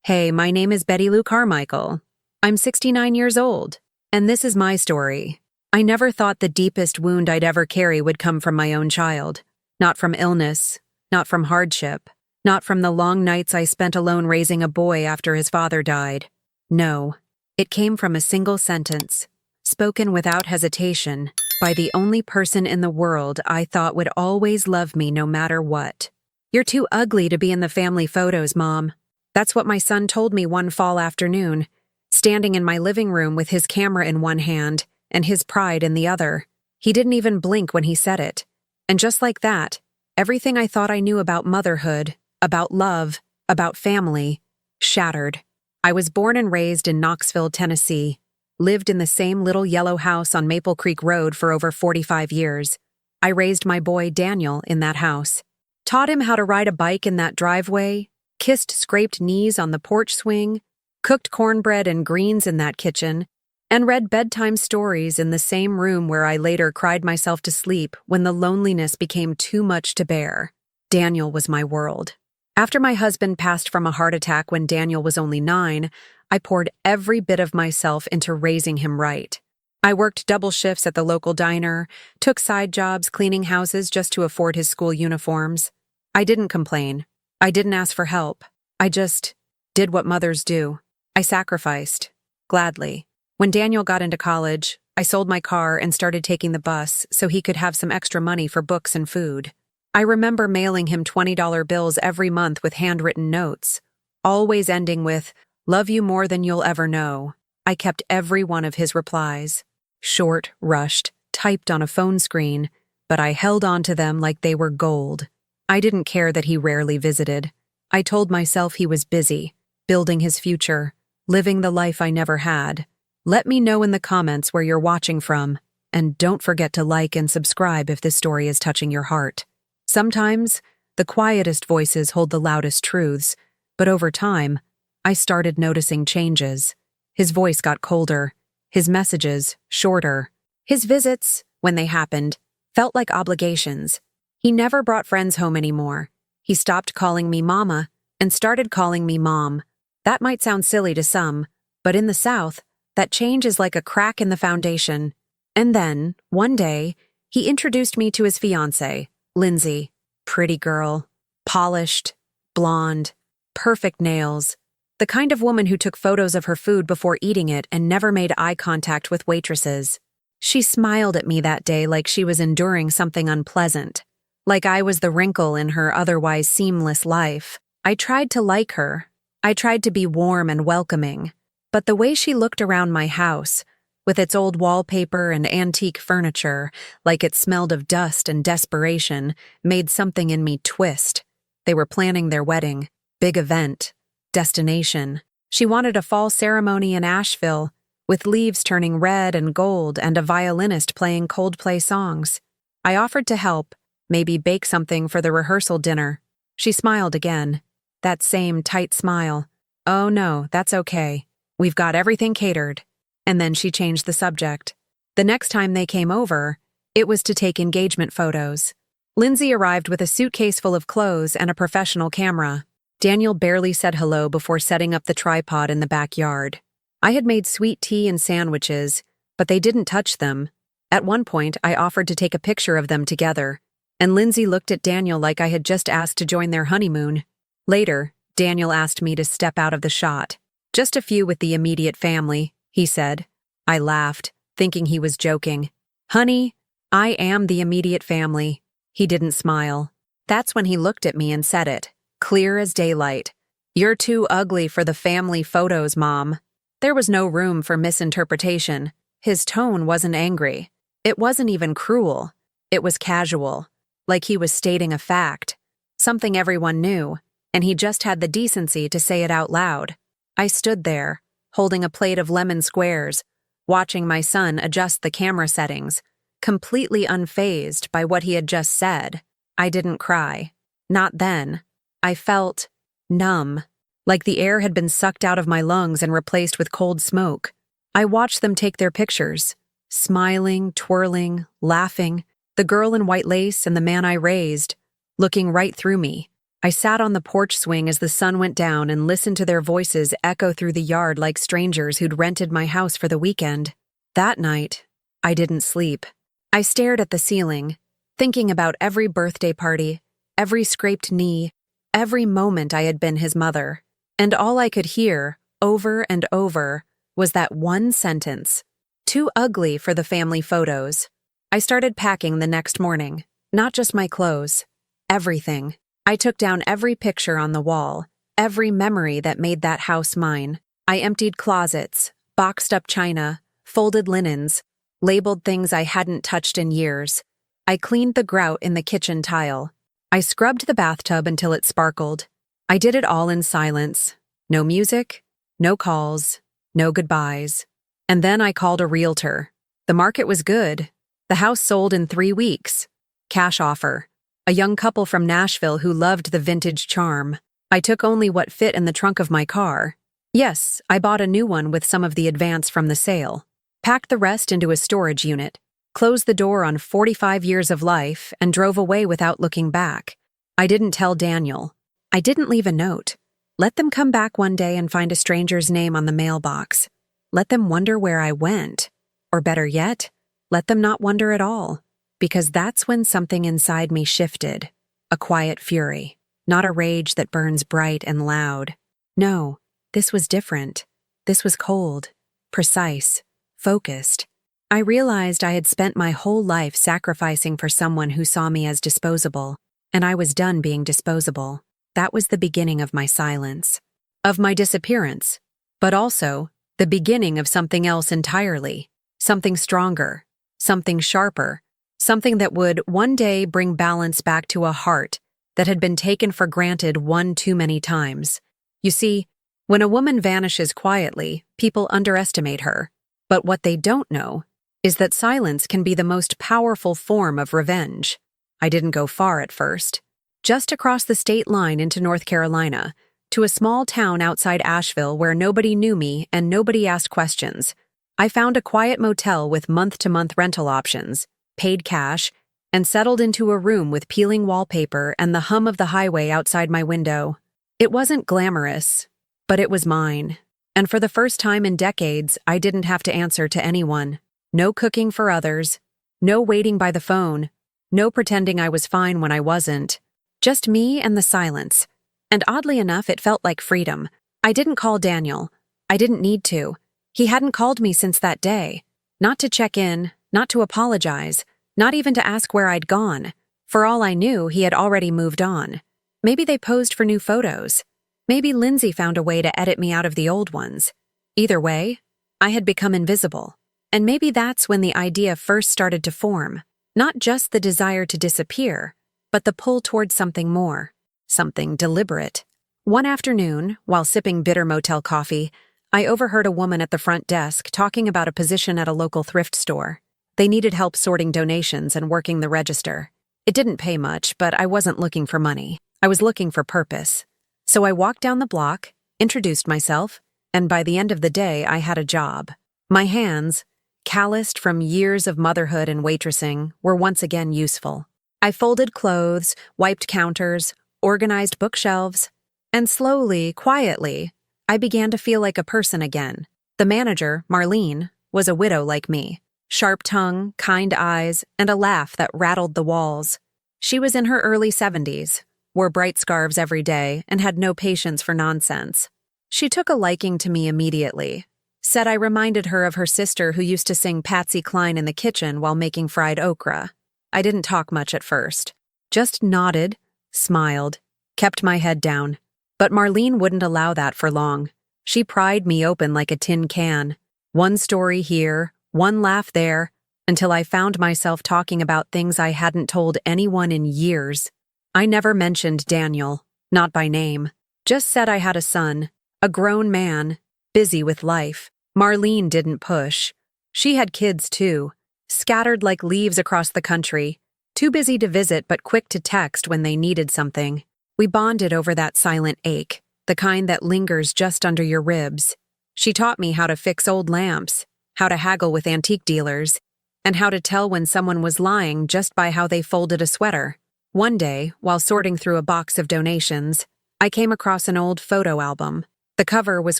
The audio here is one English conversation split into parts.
Hey, my name is Betty Lou Carmichael. I'm 69 years old, and this is my story. I never thought the deepest wound I'd ever carry would come from my own child. Not from illness, not from hardship, not from the long nights I spent alone raising a boy after his father died. No, it came from a single sentence, spoken without hesitation, by the only person in the world I thought would always love me no matter what. "You're too ugly to be in the family photos, Mom." That's what my son told me one fall afternoon, standing in my living room with his camera in one hand and his pride in the other. He didn't even blink when he said it. And just like that, everything I thought I knew about motherhood, about love, about family, shattered. I was born and raised in Knoxville, Tennessee, lived in the same little yellow house on Maple Creek Road for over 45 years. I raised my boy Daniel in that house, taught him how to ride a bike in that driveway, kissed scraped knees on the porch swing, cooked cornbread and greens in that kitchen, and read bedtime stories in the same room where I later cried myself to sleep when the loneliness became too much to bear. Daniel was my world. After my husband passed from a heart attack when Daniel was only 9, I poured every bit of myself into raising him right. I worked double shifts at the local diner, took side jobs cleaning houses just to afford his school uniforms. I didn't complain. I didn't ask for help. I just did what mothers do. I sacrificed, gladly. When Daniel got into college, I sold my car and started taking the bus so he could have some extra money for books and food. I remember mailing him $20 bills every month with handwritten notes, always ending with, "Love you more than you'll ever know." I kept every one of his replies. Short, rushed, typed on a phone screen, but I held on to them like they were gold. I didn't care that he rarely visited. I told myself he was busy, building his future, living the life I never had. Let me know in the comments where you're watching from, and don't forget to like and subscribe if this story is touching your heart. Sometimes, the quietest voices hold the loudest truths, but over time, I started noticing changes. His voice got colder, his messages shorter. His visits, when they happened, felt like obligations. He never brought friends home anymore. He stopped calling me Mama and started calling me Mom. That might sound silly to some, but in the South, that change is like a crack in the foundation. And then, one day, he introduced me to his fiancée, Lindsay. Pretty girl, polished, blonde, perfect nails. The kind of woman who took photos of her food before eating it and never made eye contact with waitresses. She smiled at me that day like she was enduring something unpleasant. Like I was the wrinkle in her otherwise seamless life. I tried to like her. I tried to be warm and welcoming. But the way she looked around my house, with its old wallpaper and antique furniture, like it smelled of dust and desperation, made something in me twist. They were planning their wedding, big event, destination. She wanted a fall ceremony in Asheville, with leaves turning red and gold and a violinist playing Coldplay songs. I offered to help, maybe bake something for the rehearsal dinner. She smiled again. That same tight smile. "Oh no, that's okay. We've got everything catered." And then she changed the subject. The next time they came over, it was to take engagement photos. Lindsay arrived with a suitcase full of clothes and a professional camera. Daniel barely said hello before setting up the tripod in the backyard. I had made sweet tea and sandwiches, but they didn't touch them. At one point, I offered to take a picture of them together, and Lindsay looked at Daniel like I had just asked to join their honeymoon. Later, Daniel asked me to step out of the shot. "Just a few with the immediate family," he said. I laughed, thinking he was joking. "Honey, I am the immediate family." He didn't smile. That's when he looked at me and said it, clear as daylight. "You're too ugly for the family photos, Mom." There was no room for misinterpretation. His tone wasn't angry. It wasn't even cruel. It was casual, like he was stating a fact, something everyone knew, and he just had the decency to say it out loud. I stood there, holding a plate of lemon squares, watching my son adjust the camera settings, completely unfazed by what he had just said. I didn't cry. Not then. I felt numb, like the air had been sucked out of my lungs and replaced with cold smoke. I watched them take their pictures, smiling, twirling, laughing, the girl in white lace and the man I raised, looking right through me. I sat on the porch swing as the sun went down and listened to their voices echo through the yard like strangers who'd rented my house for the weekend. That night, I didn't sleep. I stared at the ceiling, thinking about every birthday party, every scraped knee, every moment I had been his mother. And all I could hear, over and over, was that one sentence: too ugly for the family photos. I started packing the next morning, not just my clothes, everything. I took down every picture on the wall, every memory that made that house mine. I emptied closets, boxed up china, folded linens, labeled things I hadn't touched in years. I cleaned the grout in the kitchen tile. I scrubbed the bathtub until it sparkled. I did it all in silence. No music, no calls, no goodbyes. And then I called a realtor. The market was good. The house sold in 3 weeks. Cash offer. A young couple from Nashville who loved the vintage charm. I took only what fit in the trunk of my car. Yes, I bought a new one with some of the advance from the sale. Packed the rest into a storage unit. Closed the door on 45 years of life and drove away without looking back. I didn't tell Daniel. I didn't leave a note. Let them come back one day and find a stranger's name on the mailbox. Let them wonder where I went. Or better yet, let them not wonder at all. Because that's when something inside me shifted. A quiet fury, not a rage that burns bright and loud. No, this was different. This was cold, precise, focused. I realized I had spent my whole life sacrificing for someone who saw me as disposable, and I was done being disposable. That was the beginning of my silence, of my disappearance, but also the beginning of something else entirely, something stronger, something sharper, something that would one day bring balance back to a heart that had been taken for granted one too many times. You see, when a woman vanishes quietly, people underestimate her. But what they don't know is that silence can be the most powerful form of revenge. I didn't go far at first. Just across the state line into North Carolina, to a small town outside Asheville where nobody knew me and nobody asked questions. I found a quiet motel with month-to-month rental options, paid cash, and settled into a room with peeling wallpaper and the hum of the highway outside my window. It wasn't glamorous, but it was mine. And for the first time in decades, I didn't have to answer to anyone. No cooking for others, no waiting by the phone, no pretending I was fine when I wasn't. Just me and the silence. And oddly enough, it felt like freedom. I didn't call Daniel. I didn't need to. He hadn't called me since that day. Not to check in, not to apologize, not even to ask where I'd gone. For all I knew, he had already moved on. Maybe they posed for new photos. Maybe Lindsay found a way to edit me out of the old ones. Either way, I had become invisible. And maybe that's when the idea first started to form. Not just the desire to disappear, but the pull towards something more. Something deliberate. One afternoon, while sipping bitter motel coffee, I overheard a woman at the front desk talking about a position at a local thrift store. They needed help sorting donations and working the register. It didn't pay much, but I wasn't looking for money. I was looking for purpose. So I walked down the block, introduced myself, and by the end of the day, I had a job. My hands, calloused from years of motherhood and waitressing, were once again useful. I folded clothes, wiped counters, organized bookshelves, and slowly, quietly, I began to feel like a person again. The manager, Marlene, was a widow like me. Sharp tongue, kind eyes, and a laugh that rattled the walls. She was in her early 70s, wore bright scarves every day, and had no patience for nonsense. She took a liking to me immediately. Said I reminded her of her sister who used to sing Patsy Cline in the kitchen while making fried okra. I didn't talk much at first. Just nodded, smiled, kept my head down. But Marlene wouldn't allow that for long. She pried me open like a tin can. One story here, one laugh there, until I found myself talking about things I hadn't told anyone in years. I never mentioned Daniel, not by name. Just said I had a son, a grown man, busy with life. Marlene didn't push. She had kids too, scattered like leaves across the country, too busy to visit but quick to text when they needed something. We bonded over that silent ache, the kind that lingers just under your ribs. She taught me how to fix old lamps, how to haggle with antique dealers, and how to tell when someone was lying just by how they folded a sweater. One day, while sorting through a box of donations, I came across an old photo album. The cover was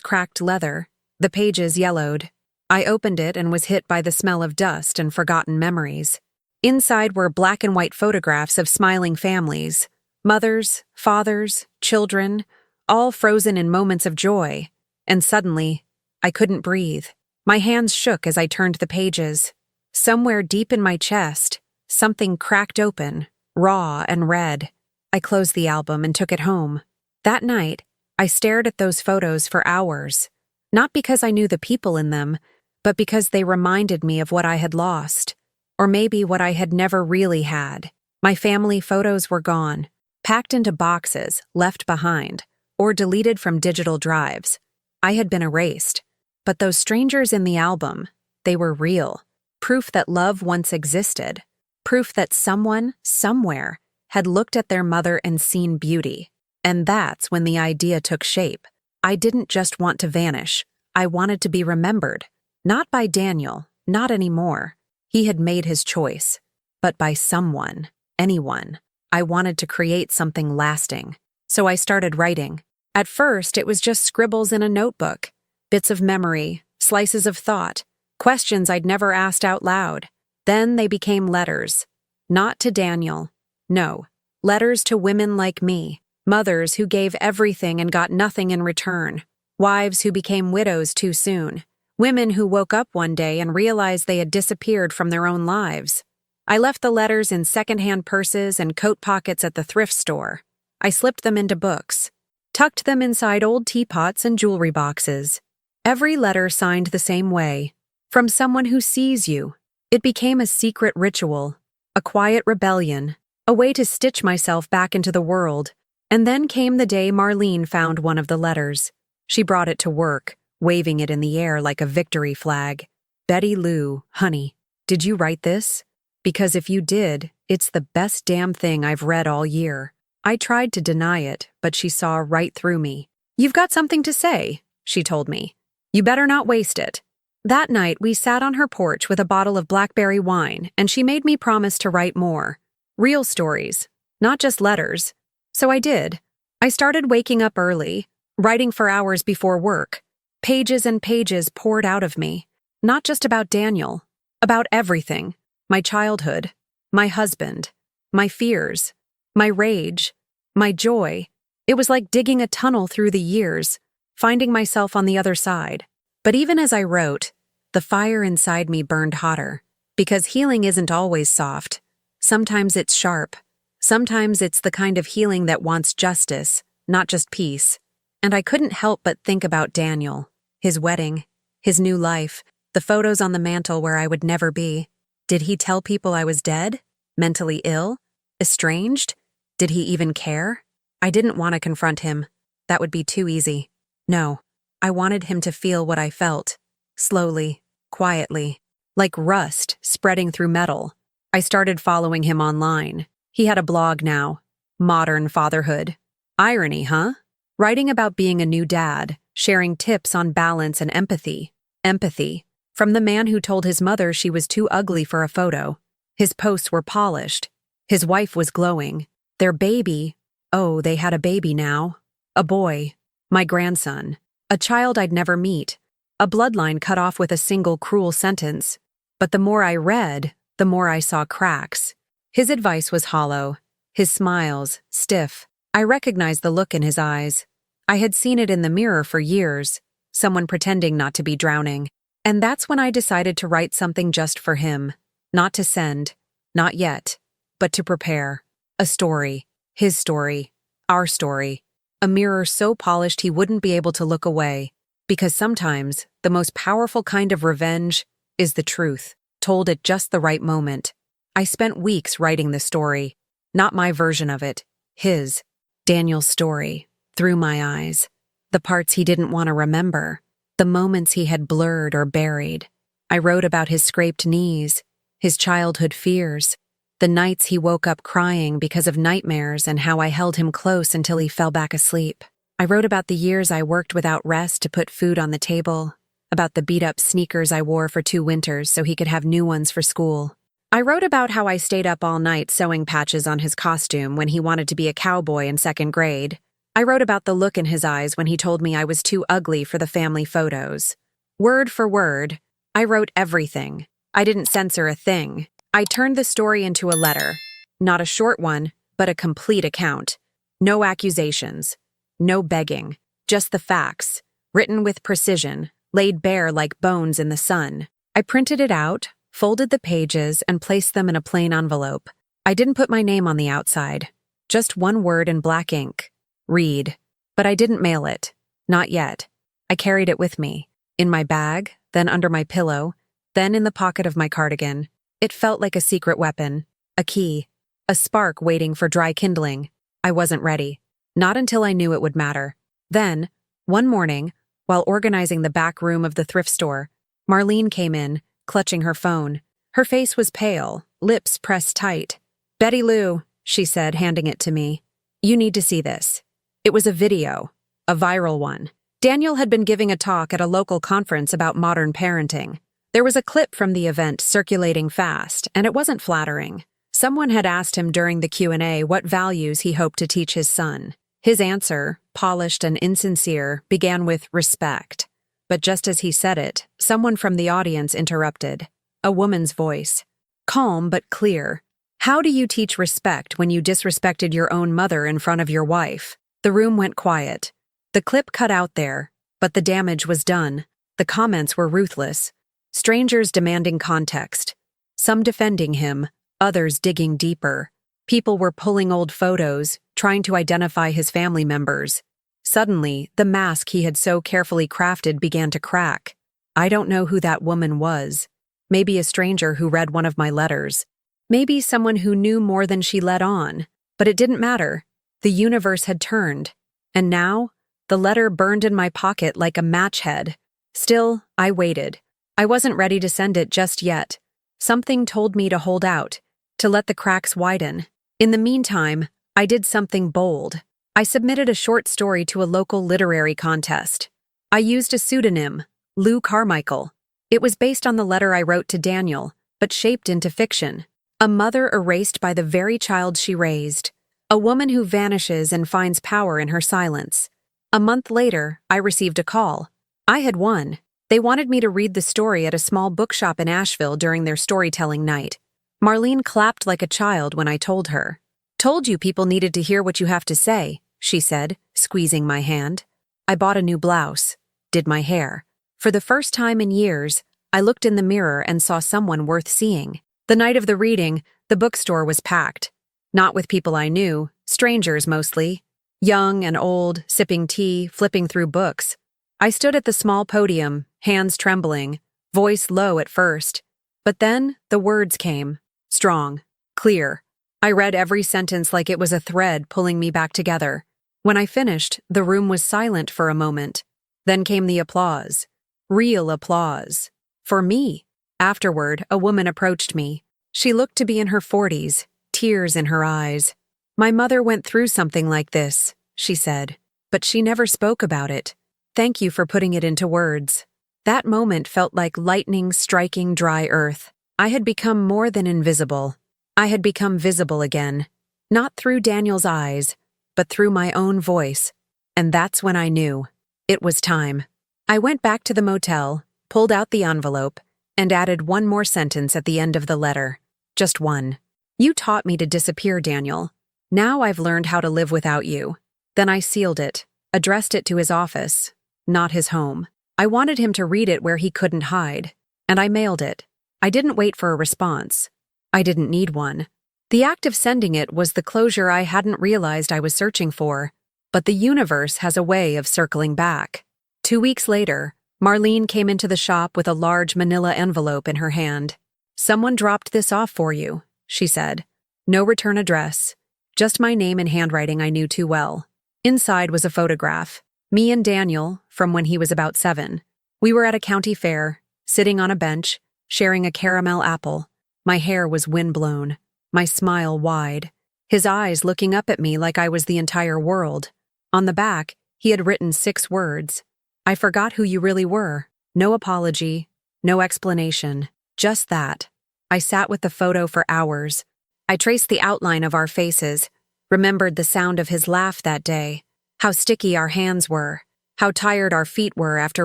cracked leather, the pages yellowed. I opened it and was hit by the smell of dust and forgotten memories. Inside were black and white photographs of smiling families, mothers, fathers, children, all frozen in moments of joy. And suddenly, I couldn't breathe. My hands shook as I turned the pages. Somewhere deep in my chest, something cracked open, raw and red. I closed the album and took it home. That night, I stared at those photos for hours, not because I knew the people in them, but because they reminded me of what I had lost, or maybe what I had never really had. My family photos were gone, packed into boxes, left behind, or deleted from digital drives. I had been erased. But those strangers in the album, they were real. Proof that love once existed. Proof that someone, somewhere, had looked at their mother and seen beauty. And that's when the idea took shape. I didn't just want to vanish. I wanted to be remembered. Not by Daniel, not anymore. He had made his choice. But by someone, anyone. I wanted to create something lasting. So I started writing. At first, it was just scribbles in a notebook. Bits of memory, slices of thought, questions I'd never asked out loud. Then they became letters. Not to Daniel. No. Letters to women like me. Mothers who gave everything and got nothing in return. Wives who became widows too soon. Women who woke up one day and realized they had disappeared from their own lives. I left the letters in secondhand purses and coat pockets at the thrift store. I slipped them into books. Tucked them inside old teapots and jewelry boxes. Every letter signed the same way. From someone who sees you. It became a secret ritual. A quiet rebellion. A way to stitch myself back into the world. And then came the day Marlene found one of the letters. She brought it to work, waving it in the air like a victory flag. "Betty Lou, honey, did you write this? Because if you did, it's the best damn thing I've read all year." I tried to deny it, but she saw right through me. "You've got something to say," she told me. "You better not waste it." That night, we sat on her porch with a bottle of blackberry wine, and she made me promise to write more. Real stories, not just letters. So I did. I started waking up early, writing for hours before work. Pages and pages poured out of me. Not just about Daniel. About everything. My childhood. My husband. My fears. My rage. My joy. It was like digging a tunnel through the years, finding myself on the other side. But even as I wrote, the fire inside me burned hotter. Because healing isn't always soft. Sometimes it's sharp. Sometimes it's the kind of healing that wants justice, not just peace. And I couldn't help but think about Daniel, his wedding, his new life, the photos on the mantle where I would never be. Did he tell people I was dead? Mentally ill? Estranged? Did he even care? I didn't want to confront him. That would be too easy. No, I wanted him to feel what I felt. Slowly, quietly, like rust spreading through metal. I started following him online. He had a blog now. Modern Fatherhood. Irony, huh? Writing about being a new dad, sharing tips on balance and empathy. Empathy. From the man who told his mother she was too ugly for a photo. His posts were polished. His wife was glowing. Their baby, oh, they had a baby now. A boy. My grandson. A child I'd never meet. A bloodline cut off with a single cruel sentence. But the more I read, the more I saw cracks. His advice was hollow. His smiles, stiff. I recognized the look in his eyes. I had seen it in the mirror for years. Someone pretending not to be drowning. And that's when I decided to write something just for him. Not to send. Not yet. But to prepare. A story. His story. Our story. A mirror so polished he wouldn't be able to look away. Because sometimes, the most powerful kind of revenge is the truth, told at just the right moment. I spent weeks writing the story. Not my version of it. His. Daniel's story. Through my eyes. The parts he didn't want to remember. The moments he had blurred or buried. I wrote about his scraped knees. His childhood fears. The nights he woke up crying because of nightmares and how I held him close until he fell back asleep. I wrote about the years I worked without rest to put food on the table. About the beat-up sneakers I wore for 2 winters so he could have new ones for school. I wrote about how I stayed up all night sewing patches on his costume when he wanted to be a cowboy in second grade. I wrote about the look in his eyes when he told me I was too ugly for the family photos. Word for word, I wrote everything. I didn't censor a thing. I turned the story into a letter. Not a short one, but a complete account. No accusations. No begging. Just the facts. Written with precision, laid bare like bones in the sun. I printed it out, folded the pages, and placed them in a plain envelope. I didn't put my name on the outside. Just one word in black ink. Read. But I didn't mail it. Not yet. I carried it with me. In my bag, then under my pillow, then in the pocket of my cardigan. It felt like a secret weapon. A key. A spark waiting for dry kindling. I wasn't ready. Not until I knew it would matter. Then, one morning, while organizing the back room of the thrift store, Marlene came in, clutching her phone. Her face was pale, lips pressed tight. "Betty Lou," she said, handing it to me. "You need to see this." It was a video, a viral one. Daniel had been giving a talk at a local conference about modern parenting. There was a clip from the event circulating fast, and it wasn't flattering. Someone had asked him during the Q&A what values he hoped to teach his son. His answer, polished and insincere, began with respect. But just as he said it, someone from the audience interrupted. A woman's voice. Calm but clear. "How do you teach respect when you disrespected your own mother in front of your wife?" The room went quiet. The clip cut out there, but the damage was done. The comments were ruthless. Strangers demanding context. Some defending him, others digging deeper. People were pulling old photos, trying to identify his family members. Suddenly, the mask he had so carefully crafted began to crack. I don't know who that woman was. Maybe a stranger who read one of my letters. Maybe someone who knew more than she let on. But it didn't matter. The universe had turned. And now, the letter burned in my pocket like a match head. Still, I waited. I wasn't ready to send it just yet. Something told me to hold out, to let the cracks widen. In the meantime, I did something bold. I submitted a short story to a local literary contest. I used a pseudonym, Lou Carmichael. It was based on the letter I wrote to Daniel, but shaped into fiction. A mother erased by the very child she raised. A woman who vanishes and finds power in her silence. A month later, I received a call. I had won. They wanted me to read the story at a small bookshop in Asheville during their storytelling night. Marlene clapped like a child when I told her. "Told you people needed to hear what you have to say," she said, squeezing my hand. I bought a new blouse, did my hair. For the first time in years, I looked in the mirror and saw someone worth seeing. The night of the reading, the bookstore was packed. Not with people I knew, strangers mostly. Young and old, sipping tea, flipping through books. I stood at the small podium, hands trembling, voice low at first. But then, the words came. Strong. Clear. I read every sentence like it was a thread pulling me back together. When I finished, the room was silent for a moment. Then came the applause. Real applause. For me. Afterward, a woman approached me. She looked to be in her 40s, tears in her eyes. "My mother went through something like this," she said, "but she never spoke about it. Thank you for putting it into words." That moment felt like lightning striking dry earth. I had become more than invisible. I had become visible again. Not through Daniel's eyes, but through my own voice. And that's when I knew. It was time. I went back to the motel, pulled out the envelope, and added one more sentence at the end of the letter. Just one. "You taught me to disappear, Daniel. Now I've learned how to live without you." Then I sealed it, addressed it to his office, not his home. I wanted him to read it where he couldn't hide. And I mailed it. I didn't wait for a response. I didn't need one. The act of sending it was the closure I hadn't realized I was searching for. But the universe has a way of circling back. 2 weeks later, Marlene came into the shop with a large manila envelope in her hand. "Someone dropped this off for you," she said. No return address, just my name in handwriting I knew too well. Inside was a photograph. Me and Daniel, from when he was about 7. We were at a county fair, sitting on a bench, sharing a caramel apple. My hair was windblown, my smile wide, his eyes looking up at me like I was the entire world. On the back, he had written 6 words. "I forgot who you really were." No apology, no explanation, just that. I sat with the photo for hours. I traced the outline of our faces, remembered the sound of his laugh that day, how sticky our hands were, how tired our feet were after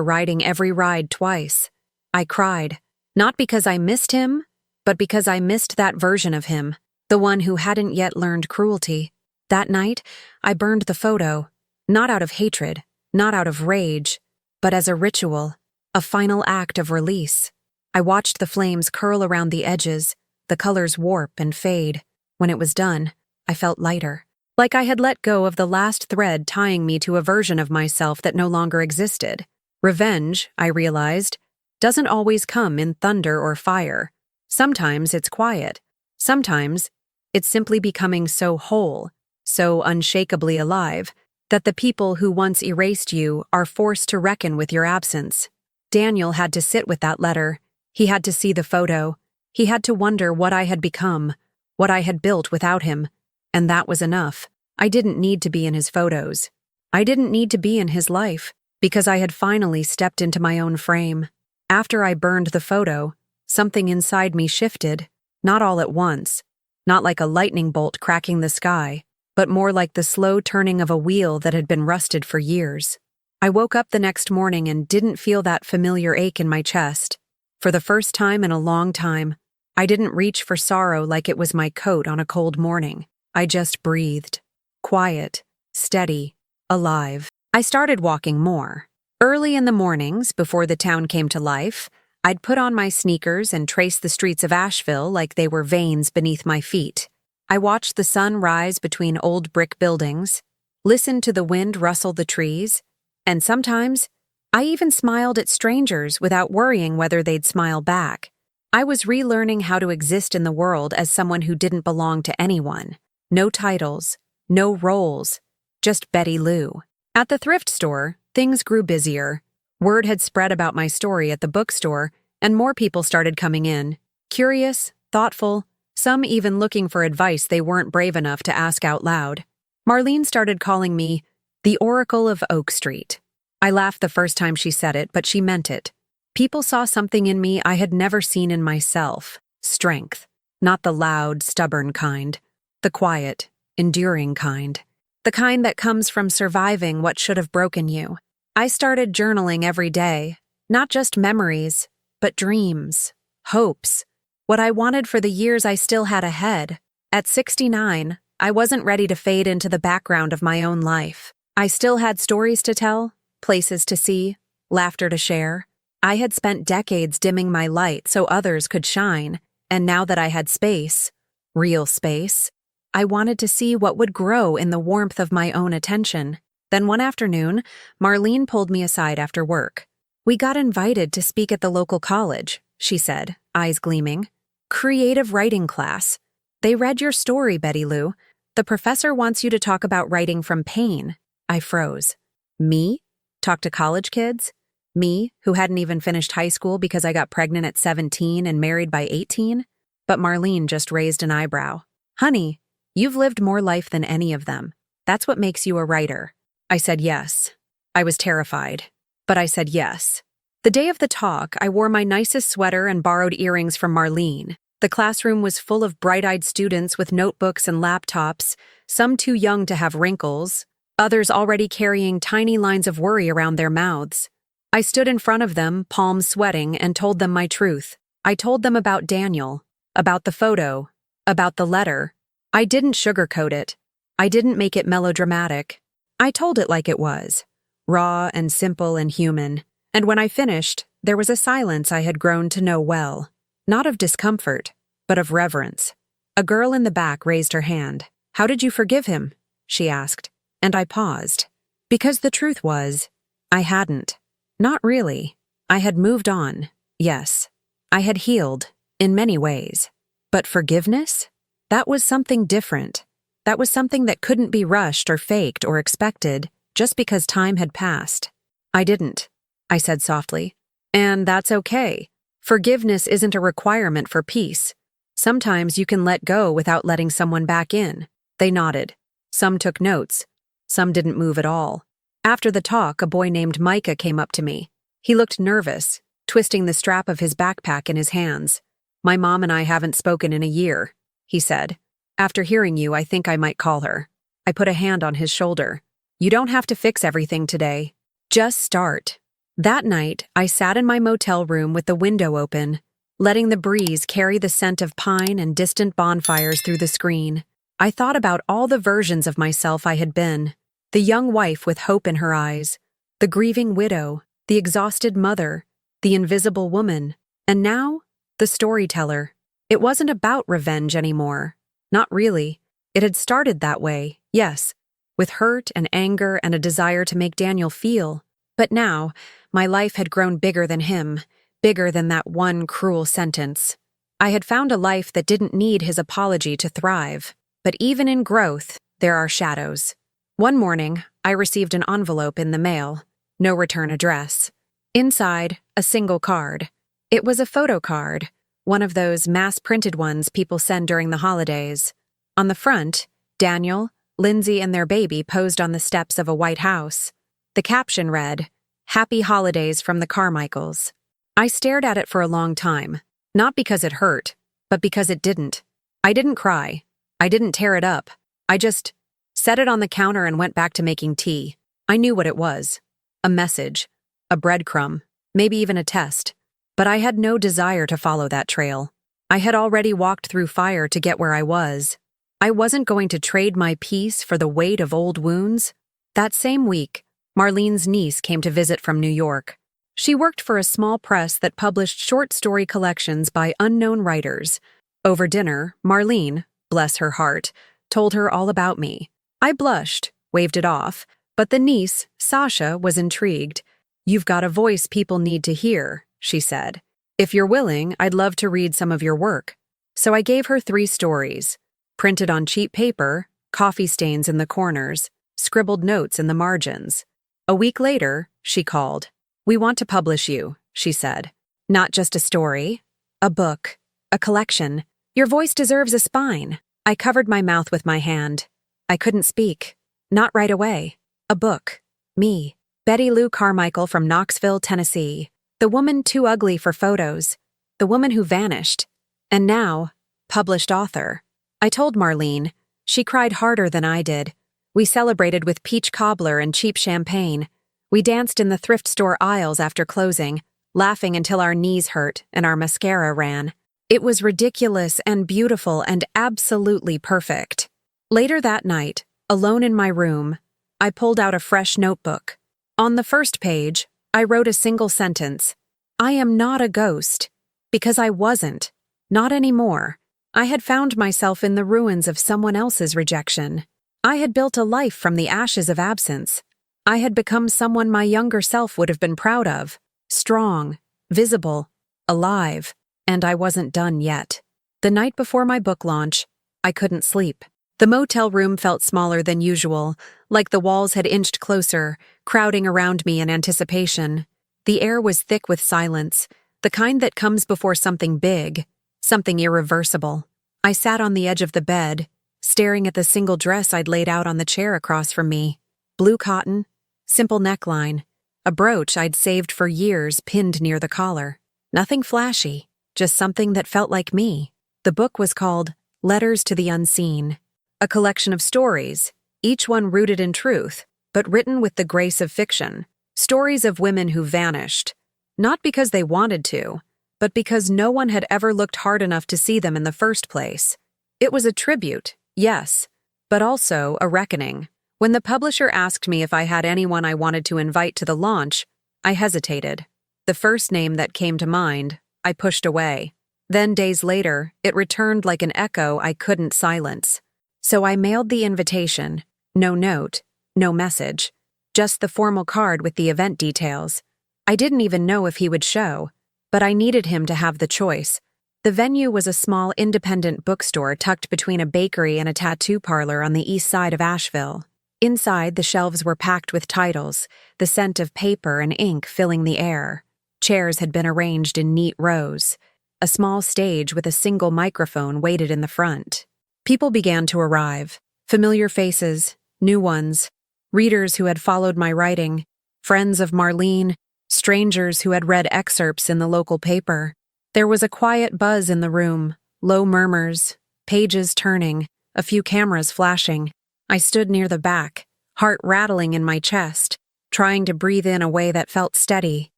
riding every ride twice. I cried, not because I missed him, but because I missed that version of him, the one who hadn't yet learned cruelty. That night, I burned the photo, not out of hatred, not out of rage, but as a ritual, a final act of release. I watched the flames curl around the edges, the colors warp and fade. When it was done, I felt lighter, like I had let go of the last thread tying me to a version of myself that no longer existed. Revenge, I realized, doesn't always come in thunder or fire. Sometimes it's quiet. Sometimes it's simply becoming so whole, so unshakably alive, that the people who once erased you are forced to reckon with your absence. Daniel had to sit with that letter. He had to see the photo. He had to wonder what I had become, what I had built without him. And that was enough. I didn't need to be in his photos. I didn't need to be in his life, because I had finally stepped into my own frame. After I burned the photo, something inside me shifted, not all at once, not like a lightning bolt cracking the sky, but more like the slow turning of a wheel that had been rusted for years. I woke up the next morning and didn't feel that familiar ache in my chest. For the first time in a long time, I didn't reach for sorrow like it was my coat on a cold morning. I just breathed. Quiet, steady, alive. I started walking more. Early in the mornings, before the town came to life, I'd put on my sneakers and trace the streets of Asheville like they were veins beneath my feet. I watched the sun rise between old brick buildings, listened to the wind rustle the trees, and sometimes I even smiled at strangers without worrying whether they'd smile back. I was relearning how to exist in the world as someone who didn't belong to anyone. No titles, no roles, just Betty Lou. At the thrift store, things grew busier. Word had spread about my story at the bookstore, and more people started coming in. Curious, thoughtful, some even looking for advice they weren't brave enough to ask out loud. Marlene started calling me the Oracle of Oak Street. I laughed the first time she said it, but she meant it. People saw something in me I had never seen in myself. Strength. Not the loud, stubborn kind. The quiet, enduring kind. The kind that comes from surviving what should have broken you. I started journaling every day. Not just memories, but dreams, hopes. What I wanted for the years I still had ahead. At 69, I wasn't ready to fade into the background of my own life. I still had stories to tell, places to see, laughter to share. I had spent decades dimming my light so others could shine, and now that I had space, real space, I wanted to see what would grow in the warmth of my own attention. Then one afternoon, Marlene pulled me aside after work. "We got invited to speak at the local college," she said, eyes gleaming. "Creative writing class. They read your story, Betty Lou. The professor wants you to talk about writing from pain." I froze. Me? Talk to college kids? Me, who hadn't even finished high school because I got pregnant at 17 and married by 18? But Marlene just raised an eyebrow. "Honey, you've lived more life than any of them. That's what makes you a writer." I said yes. I was terrified, but I said yes. The day of the talk, I wore my nicest sweater and borrowed earrings from Marlene. The classroom was full of bright-eyed students with notebooks and laptops, some too young to have wrinkles, others already carrying tiny lines of worry around their mouths. I stood in front of them, palms sweating, and told them my truth. I told them about Daniel, about the photo, about the letter. I didn't sugarcoat it. I didn't make it melodramatic. I told it like it was, raw and simple and human. And when I finished, there was a silence I had grown to know well, not of discomfort, but of reverence. A girl in the back raised her hand. "How did you forgive him?" she asked. And I paused. Because the truth was, I hadn't. Not really. I had moved on, yes. I had healed, in many ways. But forgiveness? That was something different. That was something that couldn't be rushed or faked or expected just because time had passed. "I didn't," I said softly. "And that's okay. Forgiveness isn't a requirement for peace. Sometimes you can let go without letting someone back in." They nodded. Some took notes. Some didn't move at all. After the talk, a boy named Micah came up to me. He looked nervous, twisting the strap of his backpack in his hands. My mom and I haven't spoken in a year, he said. After hearing you, I think I might call her. I put a hand on his shoulder. You don't have to fix everything today. Just start. That night, I sat in my motel room with the window open, letting the breeze carry the scent of pine and distant bonfires through the screen. I thought about all the versions of myself I had been. The young wife with hope in her eyes, the grieving widow, the exhausted mother, the invisible woman, and now, the storyteller. It wasn't about revenge anymore. Not really. It had started that way, yes, with hurt and anger and a desire to make Daniel feel. But now, my life had grown bigger than him, bigger than that one cruel sentence. I had found a life that didn't need his apology to thrive. But even in growth, there are shadows. One morning, I received an envelope in the mail. No return address. Inside, a single card. It was a photo card, one of those mass-printed ones people send during the holidays. On the front, Daniel, Lindsay, and their baby posed on the steps of a white house. The caption read, "Happy Holidays from the Carmichaels." I stared at it for a long time, not because it hurt, but because it didn't. I didn't cry. I didn't tear it up. I just set it on the counter and went back to making tea. I knew what it was. A message. A breadcrumb. Maybe even a test. But I had no desire to follow that trail. I had already walked through fire to get where I was. I wasn't going to trade my peace for the weight of old wounds. That same week, Marlene's niece came to visit from New York. She worked for a small press that published short story collections by unknown writers. Over dinner, Marlene, bless her heart, told her all about me. I blushed, waved it off, but the niece, Sasha, was intrigued. "You've got a voice people need to hear," she said. "If you're willing, I'd love to read some of your work." So I gave her 3 stories, printed on cheap paper, coffee stains in the corners, scribbled notes in the margins. A week later, she called. "We want to publish you," she said. "Not just a story, a book, a collection. Your voice deserves a spine." I covered my mouth with my hand. I couldn't speak. Not right away. A book. Me. Betty Lou Carmichael from Knoxville, Tennessee. The woman too ugly for photos. The woman who vanished. And now, published author. I told Marlene. She cried harder than I did. We celebrated with peach cobbler and cheap champagne. We danced in the thrift store aisles after closing, laughing until our knees hurt and our mascara ran. It was ridiculous and beautiful and absolutely perfect. Later that night, alone in my room, I pulled out a fresh notebook. On the first page, I wrote a single sentence. I am not a ghost. Because I wasn't. Not anymore. I had found myself in the ruins of someone else's rejection. I had built a life from the ashes of absence. I had become someone my younger self would have been proud of. Strong, visible, alive. And I wasn't done yet. The night before my book launch, I couldn't sleep. The motel room felt smaller than usual, like the walls had inched closer, crowding around me in anticipation. The air was thick with silence, the kind that comes before something big, something irreversible. I sat on the edge of the bed, staring at the single dress I'd laid out on the chair across from me. Blue cotton, simple neckline, a brooch I'd saved for years pinned near the collar. Nothing flashy. Just something that felt like me. The book was called Letters to the Unseen, a collection of stories, each one rooted in truth, but written with the grace of fiction. Stories of women who vanished, not because they wanted to, but because no one had ever looked hard enough to see them in the first place. It was a tribute, yes, but also a reckoning. When the publisher asked me if I had anyone I wanted to invite to the launch, I hesitated. The first name that came to mind, I pushed away. Then days later, it returned like an echo I couldn't silence. So I mailed the invitation. No note, no message. Just the formal card with the event details. I didn't even know if he would show, but I needed him to have the choice. The venue was a small independent bookstore tucked between a bakery and a tattoo parlor on the east side of Asheville. Inside, the shelves were packed with titles, the scent of paper and ink filling the air. Chairs had been arranged in neat rows. A small stage with a single microphone waited in the front. People began to arrive. Familiar faces, new ones, readers who had followed my writing, friends of Marlene, strangers who had read excerpts in the local paper. There was a quiet buzz in the room, low murmurs, pages turning, a few cameras flashing. I stood near the back, heart rattling in my chest, trying to breathe in a way that felt steady.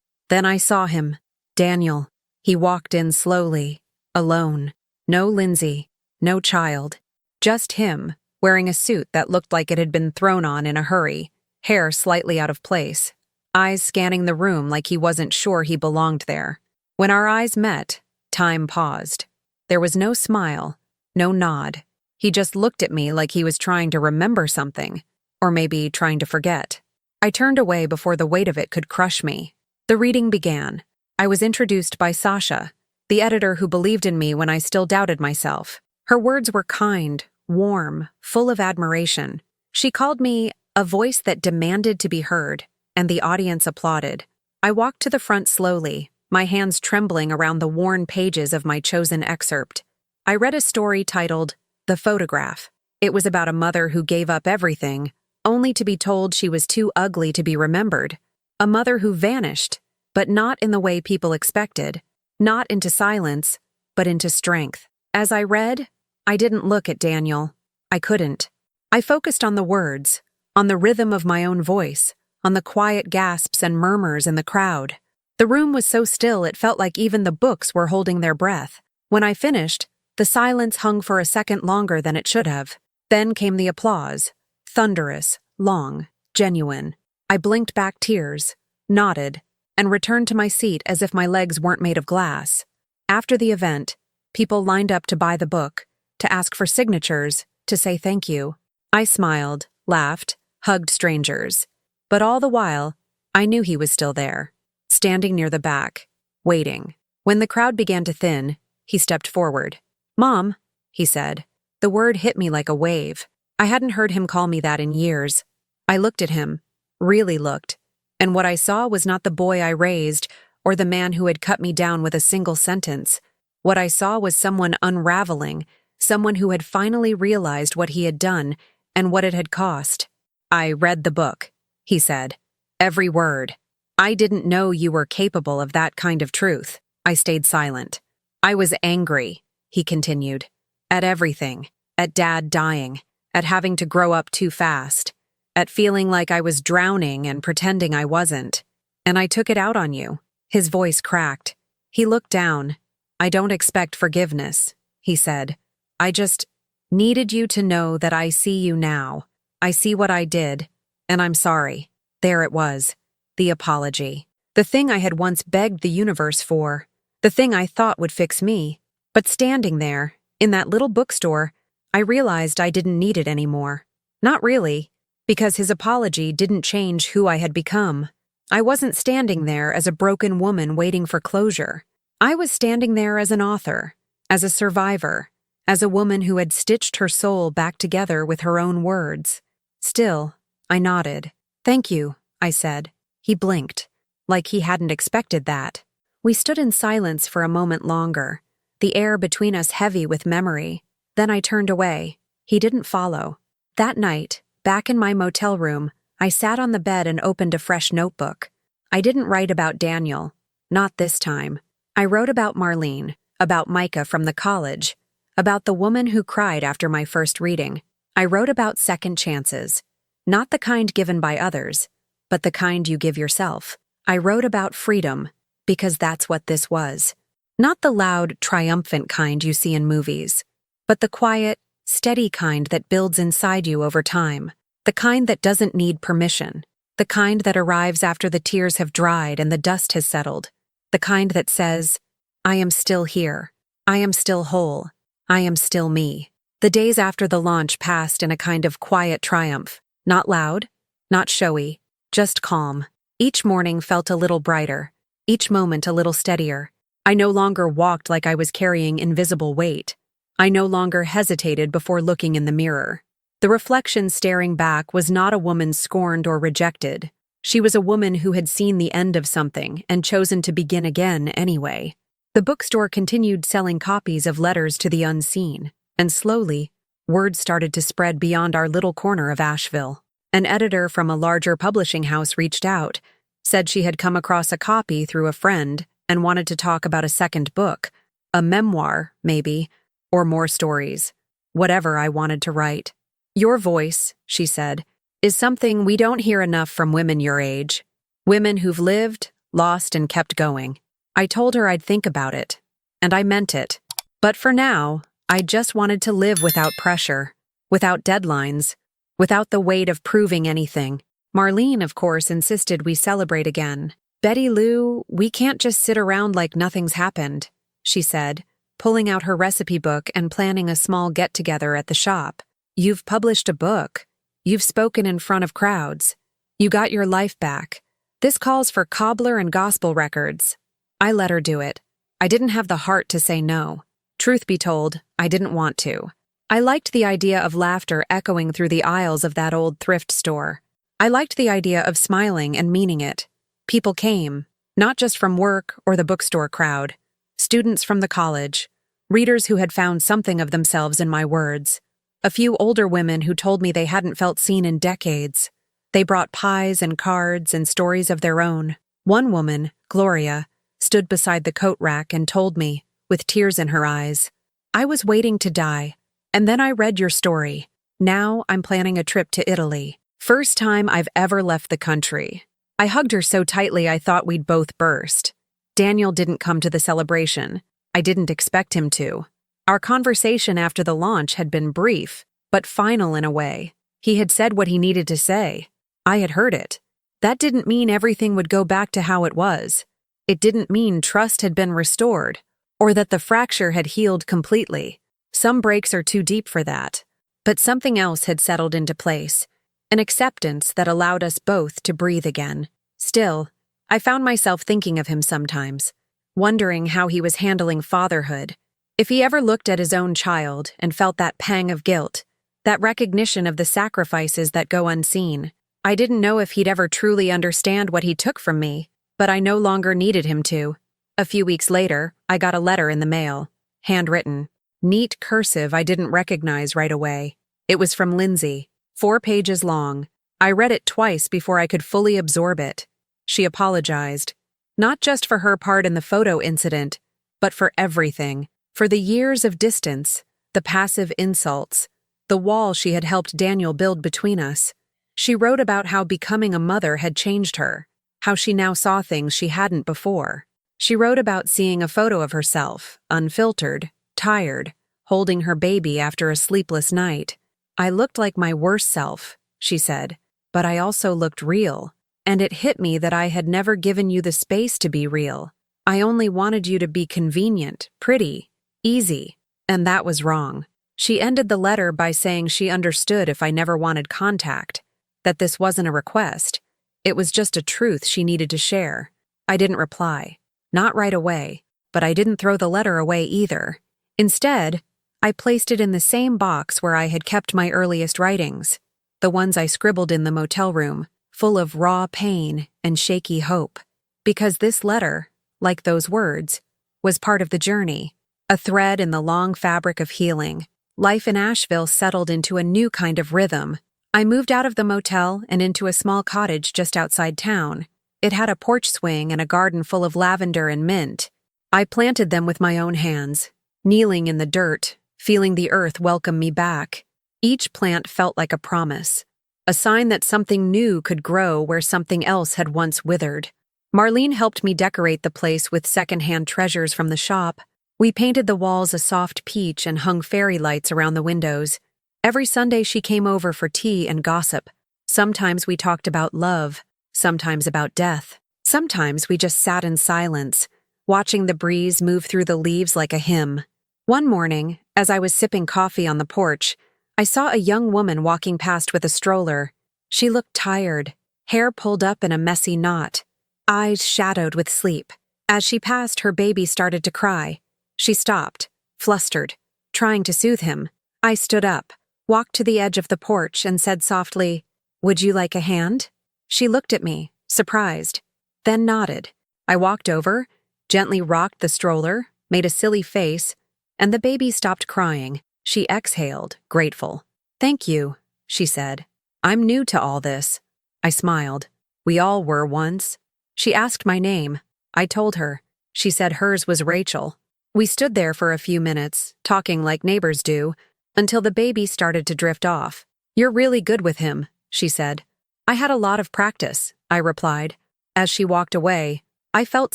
Then I saw him, Daniel. He walked in slowly, alone. No Lindsay, no child. Just him, wearing a suit that looked like it had been thrown on in a hurry, hair slightly out of place, eyes scanning the room like he wasn't sure he belonged there. When our eyes met, time paused. There was no smile, no nod. He just looked at me like he was trying to remember something, or maybe trying to forget. I turned away before the weight of it could crush me. The reading began. I was introduced by Sasha, the editor who believed in me when I still doubted myself. Her words were kind, warm, full of admiration. She called me a voice that demanded to be heard, and the audience applauded. I walked to the front slowly, my hands trembling around the worn pages of my chosen excerpt. I read a story titled The Photograph. It was about a mother who gave up everything, only to be told she was too ugly to be remembered. A mother who vanished, but not in the way people expected, not into silence, but into strength. As I read, I didn't look at Daniel. I couldn't. I focused on the words, on the rhythm of my own voice, on the quiet gasps and murmurs in the crowd. The room was so still it felt like even the books were holding their breath. When I finished, the silence hung for a second longer than it should have. Then came the applause. Thunderous, long, genuine. I blinked back tears, nodded, and returned to my seat as if my legs weren't made of glass. After the event, people lined up to buy the book, to ask for signatures, to say thank you. I smiled, laughed, hugged strangers. But all the while, I knew he was still there, standing near the back, waiting. When the crowd began to thin, he stepped forward. "Mom," he said. The word hit me like a wave. I hadn't heard him call me that in years. I looked at him, really looked, and what I saw was not the boy I raised or the man who had cut me down with a single sentence. What I saw was someone unraveling, someone who had finally realized what he had done and what it had cost. "I read the book," he said. "Every word. I didn't know you were capable of that kind of truth." I stayed silent. "I was angry," he continued, "at everything, at Dad dying, at having to grow up too fast, at feeling like I was drowning and pretending I wasn't. And I took it out on you." His voice cracked. He looked down. "I don't expect forgiveness," he said. "I just needed you to know that I see you now. I see what I did, and I'm sorry." There it was. The apology. The thing I had once begged the universe for. The thing I thought would fix me. But standing there, in that little bookstore, I realized I didn't need it anymore. Not really, because his apology didn't change who I had become. I wasn't standing there as a broken woman waiting for closure. I was standing there as an author, as a survivor, as a woman who had stitched her soul back together with her own words. Still, I nodded. "Thank you," I said. He blinked, like he hadn't expected that. We stood in silence for a moment longer, the air between us heavy with memory. Then I turned away. He didn't follow. That night, back in my motel room, I sat on the bed and opened a fresh notebook. I didn't write about Daniel. Not this time. I wrote about Marlene, about Micah from the college, about the woman who cried after my first reading. I wrote about second chances. Not the kind given by others, but the kind you give yourself. I wrote about freedom, because that's what this was. Not the loud, triumphant kind you see in movies, but the quiet, steady kind that builds inside you over time. The kind that doesn't need permission. The kind that arrives after the tears have dried and the dust has settled. The kind that says, "I am still here. I am still whole. I am still me." The days after the launch passed in a kind of quiet triumph. Not loud, not showy, just calm. Each morning felt a little brighter. Each moment a little steadier. I no longer walked like I was carrying invisible weight. I no longer hesitated before looking in the mirror. The reflection staring back was not a woman scorned or rejected. She was a woman who had seen the end of something and chosen to begin again anyway. The bookstore continued selling copies of Letters to the Unseen, and slowly, word started to spread beyond our little corner of Asheville. An editor from a larger publishing house reached out, said she had come across a copy through a friend, and wanted to talk about a second book, a memoir, maybe, or more stories. Whatever I wanted to write. Your voice, she said, is something we don't hear enough from women your age. Women who've lived, lost, and kept going. I told her I'd think about it. And I meant it. But for now, I just wanted to live without pressure, without deadlines, without the weight of proving anything. Marlene, of course, insisted we celebrate again. Betty Lou, we can't just sit around like nothing's happened, she said, pulling out her recipe book and planning a small get-together at the shop. You've published a book. You've spoken in front of crowds. You got your life back. This calls for cobbler and gospel records. I let her do it. I didn't have the heart to say no. Truth be told, I didn't want to. I liked the idea of laughter echoing through the aisles of that old thrift store. I liked the idea of smiling and meaning it. People came, not just from work or the bookstore crowd. Students from the college. Readers who had found something of themselves in my words. A few older women who told me they hadn't felt seen in decades. They brought pies and cards and stories of their own. One woman, Gloria, stood beside the coat rack and told me, with tears in her eyes, I was waiting to die, and then I read your story. Now I'm planning a trip to Italy. First time I've ever left the country. I hugged her so tightly I thought we'd both burst. Daniel didn't come to the celebration. I didn't expect him to. Our conversation after the launch had been brief, but final in a way. He had said what he needed to say. I had heard it. That didn't mean everything would go back to how it was. It didn't mean trust had been restored, or that the fracture had healed completely. Some breaks are too deep for that. But something else had settled into place, an acceptance that allowed us both to breathe again. Still, I found myself thinking of him sometimes, wondering how he was handling fatherhood. If he ever looked at his own child and felt that pang of guilt, that recognition of the sacrifices that go unseen. I didn't know if he'd ever truly understand what he took from me, but I no longer needed him to. A few weeks later, I got a letter in the mail, handwritten. Neat cursive I didn't recognize right away. It was from Lindsay, 4 pages long. I read it twice before I could fully absorb it. She apologized, not just for her part in the photo incident, but for everything, for the years of distance, the passive insults, the wall she had helped Daniel build between us. She wrote about how becoming a mother had changed her, how she now saw things she hadn't before. She wrote about seeing a photo of herself, unfiltered, tired, holding her baby after a sleepless night. I looked like my worst self, she said, but I also looked real, and it hit me that I had never given you the space to be real. I only wanted you to be convenient, pretty, easy, and that was wrong. She ended the letter by saying she understood if I never wanted contact, that this wasn't a request. It was just a truth she needed to share. I didn't reply. Not right away, but I didn't throw the letter away either. Instead, I placed it in the same box where I had kept my earliest writings, the ones I scribbled in the motel room, full of raw pain and shaky hope. Because this letter, like those words, was part of the journey, a thread in the long fabric of healing. Life in Asheville settled into a new kind of rhythm. I moved out of the motel and into a small cottage just outside town. It had a porch swing and a garden full of lavender and mint. I planted them with my own hands, kneeling in the dirt, feeling the earth welcome me back. Each plant felt like a promise, a sign that something new could grow where something else had once withered. Marlene helped me decorate the place with secondhand treasures from the shop. We painted the walls a soft peach and hung fairy lights around the windows. Every Sunday she came over for tea and gossip. Sometimes we talked about love, sometimes about death. Sometimes we just sat in silence, watching the breeze move through the leaves like a hymn. One morning, as I was sipping coffee on the porch, I saw a young woman walking past with a stroller. She looked tired, hair pulled up in a messy knot, eyes shadowed with sleep. As she passed, her baby started to cry. She stopped, flustered, trying to soothe him. I stood up, walked to the edge of the porch, and said softly, "Would you like a hand?" She looked at me, surprised, then nodded. I walked over, gently rocked the stroller, made a silly face, and the baby stopped crying. She exhaled, grateful. "Thank you," she said. "I'm new to all this." I smiled. We all were once. She asked my name. I told her. She said hers was Rachel. We stood there for a few minutes, talking like neighbors do, until the baby started to drift off. "You're really good with him," she said. "I had a lot of practice," I replied. As she walked away, I felt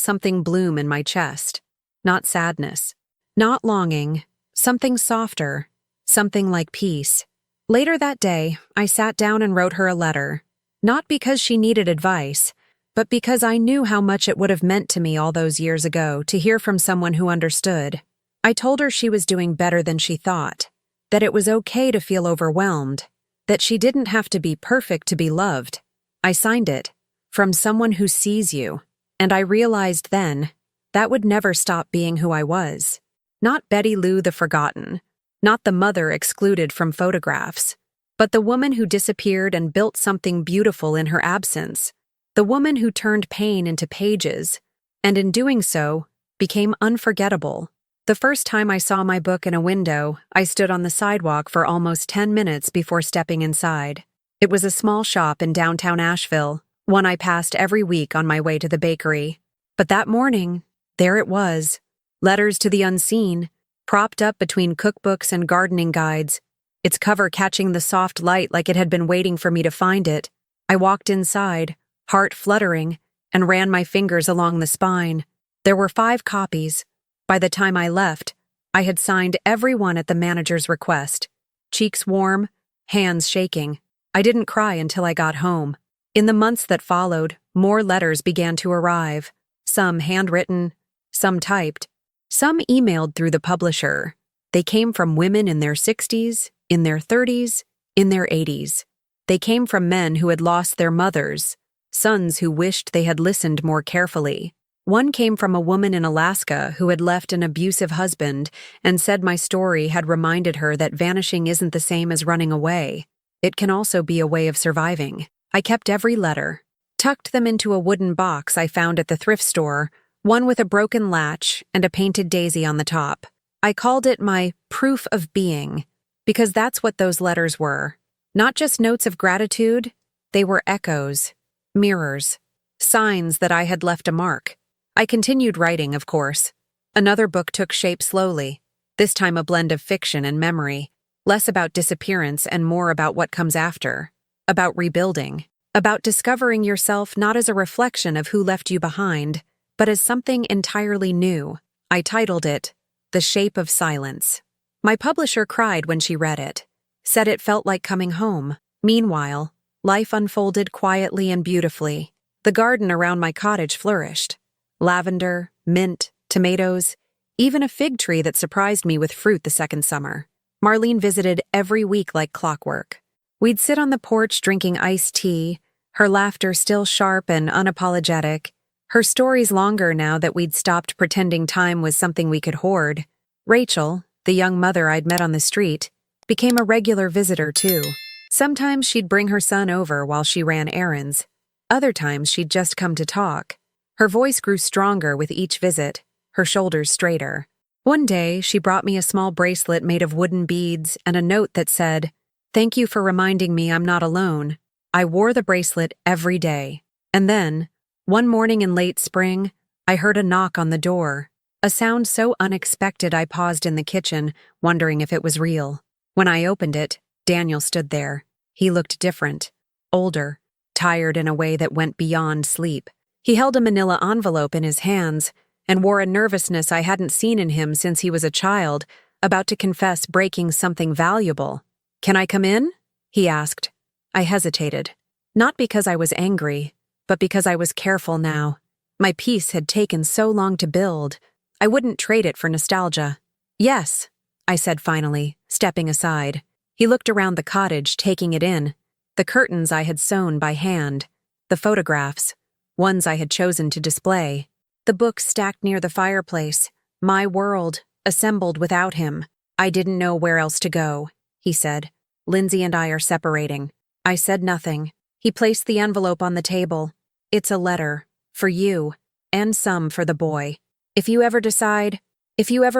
something bloom in my chest. Not sadness. Not longing. Something softer. Something like peace. Later that day, I sat down and wrote her a letter. Not because she needed advice, but because I knew how much it would have meant to me all those years ago to hear from someone who understood. I told her she was doing better than she thought, that it was okay to feel overwhelmed, that she didn't have to be perfect to be loved. I signed it, "From someone who sees you," and I realized then that would never stop being who I was. Not Betty Lou the forgotten, not the mother excluded from photographs, but the woman who disappeared and built something beautiful in her absence. The woman who turned pain into pages, and in doing so, became unforgettable. The first time I saw my book in a window, I stood on the sidewalk for almost 10 minutes before stepping inside. It was a small shop in downtown Asheville, one I passed every week on my way to the bakery. But that morning, there it was. Letters to the Unseen, propped up between cookbooks and gardening guides, its cover catching the soft light like it had been waiting for me to find it. I walked inside, heart fluttering, and ran my fingers along the spine. There were 5 copies. By the time I left, I had signed every one at the manager's request. Cheeks warm, hands shaking. I didn't cry until I got home. In the months that followed, more letters began to arrive. Some handwritten, some typed, some emailed through the publisher. They came from women in their 60s, in their 30s, in their 80s. They came from men who had lost their mothers, sons who wished they had listened more carefully. One came from a woman in Alaska who had left an abusive husband and said my story had reminded her that vanishing isn't the same as running away. It can also be a way of surviving. I kept every letter, tucked them into a wooden box I found at the thrift store, one with a broken latch and a painted daisy on the top. I called it my proof of being, because that's what those letters were. Not just notes of gratitude, they were echoes, mirrors, signs that I had left a mark. I continued writing, of course. Another book took shape slowly, this time a blend of fiction and memory, less about disappearance and more about what comes after, about rebuilding, about discovering yourself not as a reflection of who left you behind, but as something entirely new. I titled it, The Shape of Silence. My publisher cried when she read it, said it felt like coming home. Meanwhile, life unfolded quietly and beautifully. The garden around my cottage flourished. Lavender, mint, tomatoes, even a fig tree that surprised me with fruit the second summer. Marlene visited every week like clockwork. We'd sit on the porch drinking iced tea, her laughter still sharp and unapologetic, her stories longer now that we'd stopped pretending time was something we could hoard. Rachel, the young mother I'd met on the street, became a regular visitor too. Sometimes she'd bring her son over while she ran errands. Other times she'd just come to talk. Her voice grew stronger with each visit, her shoulders straighter. One day, she brought me a small bracelet made of wooden beads and a note that said, "Thank you for reminding me I'm not alone." I wore the bracelet every day. And then, one morning in late spring, I heard a knock on the door. A sound so unexpected I paused in the kitchen, wondering if it was real. When I opened it, Daniel stood there. He looked different, older, tired in a way that went beyond sleep. He held a manila envelope in his hands and wore a nervousness I hadn't seen in him since he was a child, about to confess breaking something valuable. "Can I come in?" he asked. I hesitated, not because I was angry, but because I was careful now. My peace had taken so long to build. I wouldn't trade it for nostalgia. "Yes," I said finally, stepping aside. He looked around the cottage, taking it in. The curtains I had sewn by hand, the photographs, ones I had chosen to display, the books stacked near the fireplace, my world, assembled without him. "I didn't know where else to go," he said. "Lindsay and I are separating." I said nothing. He placed the envelope on the table. "It's a letter, for you, and some for the boy. If you ever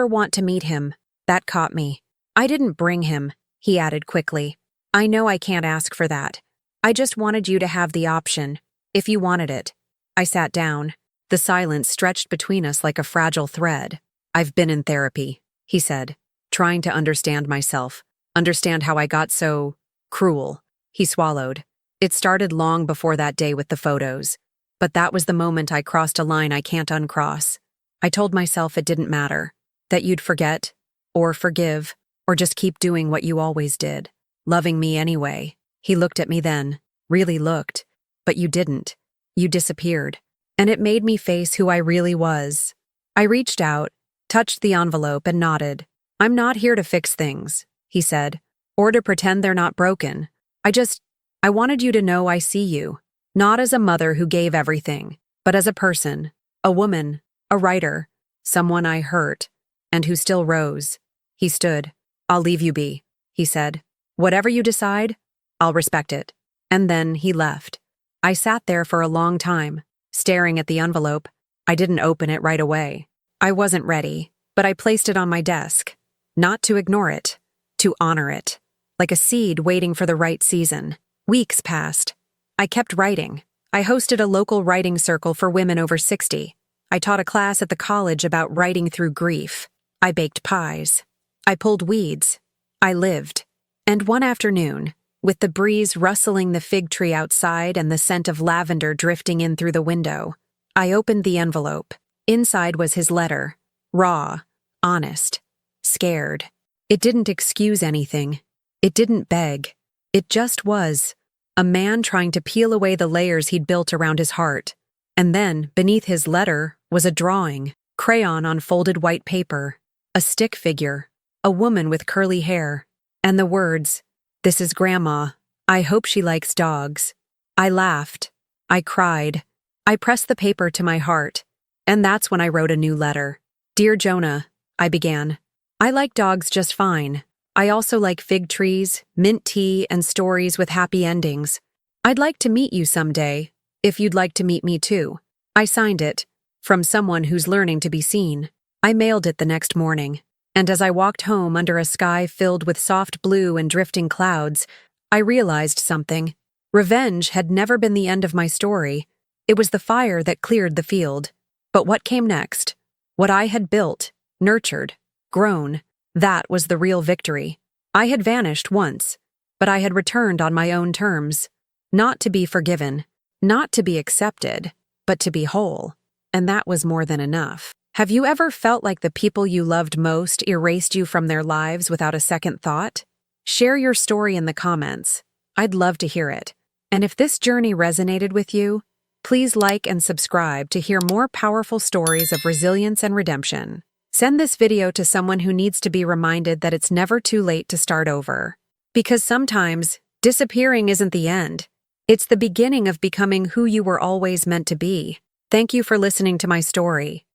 want to meet him." That caught me. "I didn't bring him," he added quickly. "I know I can't ask for that. I just wanted you to have the option, if you wanted it." I sat down. The silence stretched between us like a fragile thread. "I've been in therapy," he said, trying to understand myself, understand how I got so cruel. He swallowed. "It started long before that day with the photos. But that was the moment I crossed a line I can't uncross. I told myself it didn't matter, that you'd forget, or forgive, or just keep doing what you always did, loving me anyway." He looked at me then, really looked. "But you didn't. You disappeared." And it made me face who I really was. I reached out, touched the envelope, and nodded. "I'm not here to fix things," he said, "or to pretend they're not broken. I wanted you to know I see you, not as a mother who gave everything, but as a person, a woman, a writer, someone I hurt, and who still rose." He stood. "I'll leave you be," he said. "Whatever you decide, I'll respect it." And then he left. I sat there for a long time, staring at the envelope. I didn't open it right away. I wasn't ready, but I placed it on my desk. Not to ignore it, to honor it, like a seed waiting for the right season. Weeks passed. I kept writing. I hosted a local writing circle for women over 60. I taught a class at the college about writing through grief. I baked pies. I pulled weeds. I lived. And one afternoon, with the breeze rustling the fig tree outside and the scent of lavender drifting in through the window, I opened the envelope. Inside was his letter. Raw, honest, scared. It didn't excuse anything. It didn't beg. It just was. A man trying to peel away the layers he'd built around his heart. And then, beneath his letter, was a drawing, crayon on folded white paper, a stick figure, a woman with curly hair, and the words, "This is Grandma. I hope she likes dogs." I laughed. I cried. I pressed the paper to my heart. And that's when I wrote a new letter. "Dear Jonah," I began. "I like dogs just fine. I also like fig trees, mint tea, and stories with happy endings. I'd like to meet you someday, if you'd like to meet me too." I signed it, "From someone who's learning to be seen." I mailed it the next morning, and as I walked home under a sky filled with soft blue and drifting clouds, I realized something. Revenge had never been the end of my story. It was the fire that cleared the field. But what came next? What I had built, nurtured, grown, that was the real victory. I had vanished once, but I had returned on my own terms. Not to be forgiven, not to be accepted, but to be whole. And that was more than enough. Have you ever felt like the people you loved most erased you from their lives without a second thought? Share your story in the comments. I'd love to hear it. And if this journey resonated with you, please like and subscribe to hear more powerful stories of resilience and redemption. Send this video to someone who needs to be reminded that it's never too late to start over. Because sometimes, disappearing isn't the end. It's the beginning of becoming who you were always meant to be. Thank you for listening to my story.